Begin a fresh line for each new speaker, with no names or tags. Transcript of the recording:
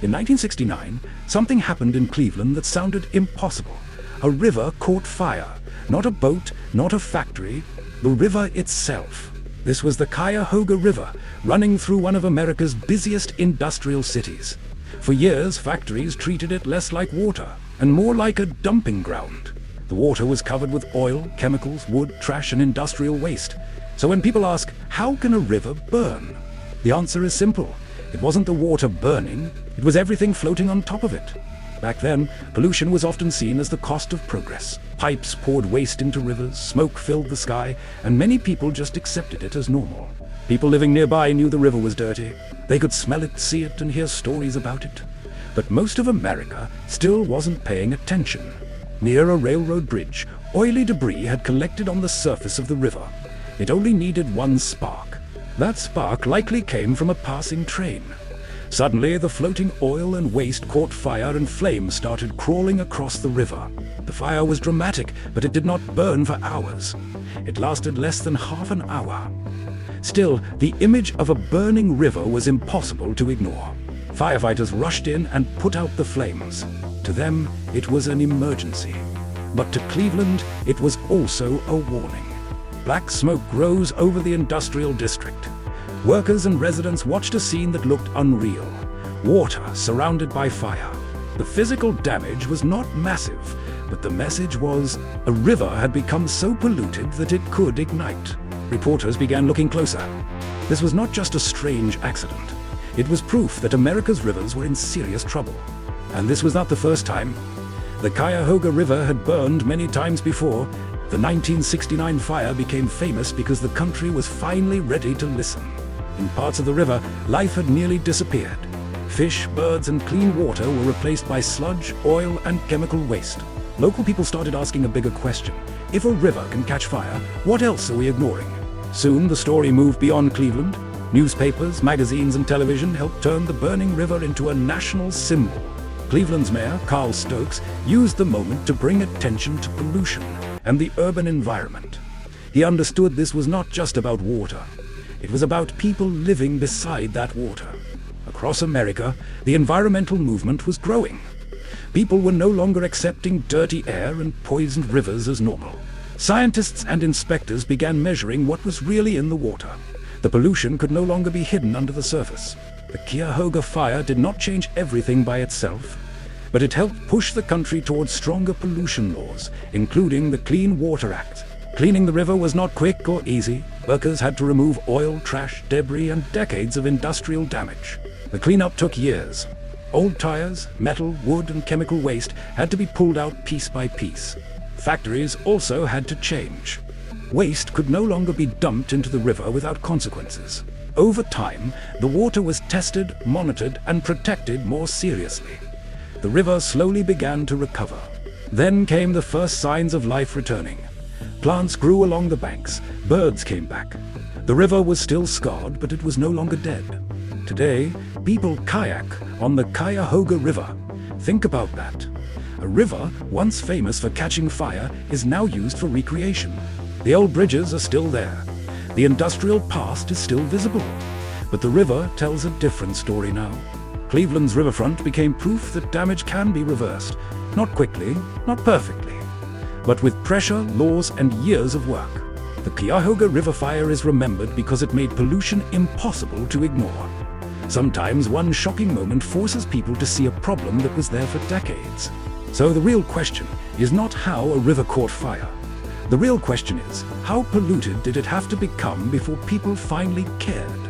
In 1969, something happened in Cleveland that sounded impossible. A river caught fire. Not a boat, not a factory, the river itself. This was the Cuyahoga River, running through one of America's busiest industrial cities. For years, factories treated it less like water and more like a dumping ground. The water was covered with oil, chemicals, wood, trash, and industrial waste. So when people ask, how can a river burn? The answer is simple. It wasn't the water burning, it was everything floating on top of it. Back then, pollution was often seen as the cost of progress. Pipes poured waste into rivers, smoke filled the sky, and many people just accepted it as normal. People living nearby knew the river was dirty. They could smell it, see it, and hear stories about it. But most of America still wasn't paying attention. Near a railroad bridge, oily debris had collected on the surface of the river. It only needed one spark. That spark likely came from a passing train. Suddenly, the floating oil and waste caught fire and flames started crawling across the river. The fire was dramatic, but it did not burn for hours. It lasted less than half an hour. Still, the image of a burning river was impossible to ignore. Firefighters rushed in and put out the flames. To them, it was an emergency. But to Cleveland, it was also a warning. Black smoke rose over the industrial district. Workers and residents watched a scene that looked unreal. Water surrounded by fire. The physical damage was not massive, but the message was a river had become so polluted that it could ignite. Reporters began looking closer. This was not just a strange accident. It was proof that America's rivers were in serious trouble. And this was not the first time. The Cuyahoga River had burned many times before. The 1969 fire became famous because the country was finally ready to listen. In parts of the river, life had nearly disappeared. Fish, birds, and clean water were replaced by sludge, oil, and chemical waste. Local people started asking a bigger question. If a river can catch fire, what else are we ignoring? Soon, the story moved beyond Cleveland. Newspapers, magazines, and television helped turn the burning river into a national symbol. Cleveland's mayor, Carl Stokes, used the moment to bring attention to pollution and the urban environment. He understood this was not just about water. It was about people living beside that water. Across America, the environmental movement was growing. People were no longer accepting dirty air and poisoned rivers as normal. Scientists and inspectors began measuring what was really in the water. The pollution could no longer be hidden under the surface. The Cuyahoga fire did not change everything by itself, but it helped push the country towards stronger pollution laws, including the Clean Water Act. Cleaning the river was not quick or easy. Workers had to remove oil, trash, debris, and decades of industrial damage. The cleanup took years. Old tires, metal, wood, and chemical waste had to be pulled out piece by piece. Factories also had to change. Waste could no longer be dumped into the river without consequences. Over time, the water was tested, monitored, and protected more seriously. The river slowly began to recover. Then came the first signs of life returning. Plants grew along the banks. Birds came back. The river was still scarred, but it was no longer dead. Today, people kayak on the Cuyahoga River. Think about that. A river, once famous for catching fire, is now used for recreation. The old bridges are still there. The industrial past is still visible. But the river tells a different story now. Cleveland's riverfront became proof that damage can be reversed. Not quickly, not perfectly, but with pressure, laws, and years of work. The Cuyahoga River fire is remembered because it made pollution impossible to ignore. Sometimes one shocking moment forces people to see a problem that was there for decades. So the real question is not how a river caught fire. The real question is, how polluted did it have to become before people finally cared?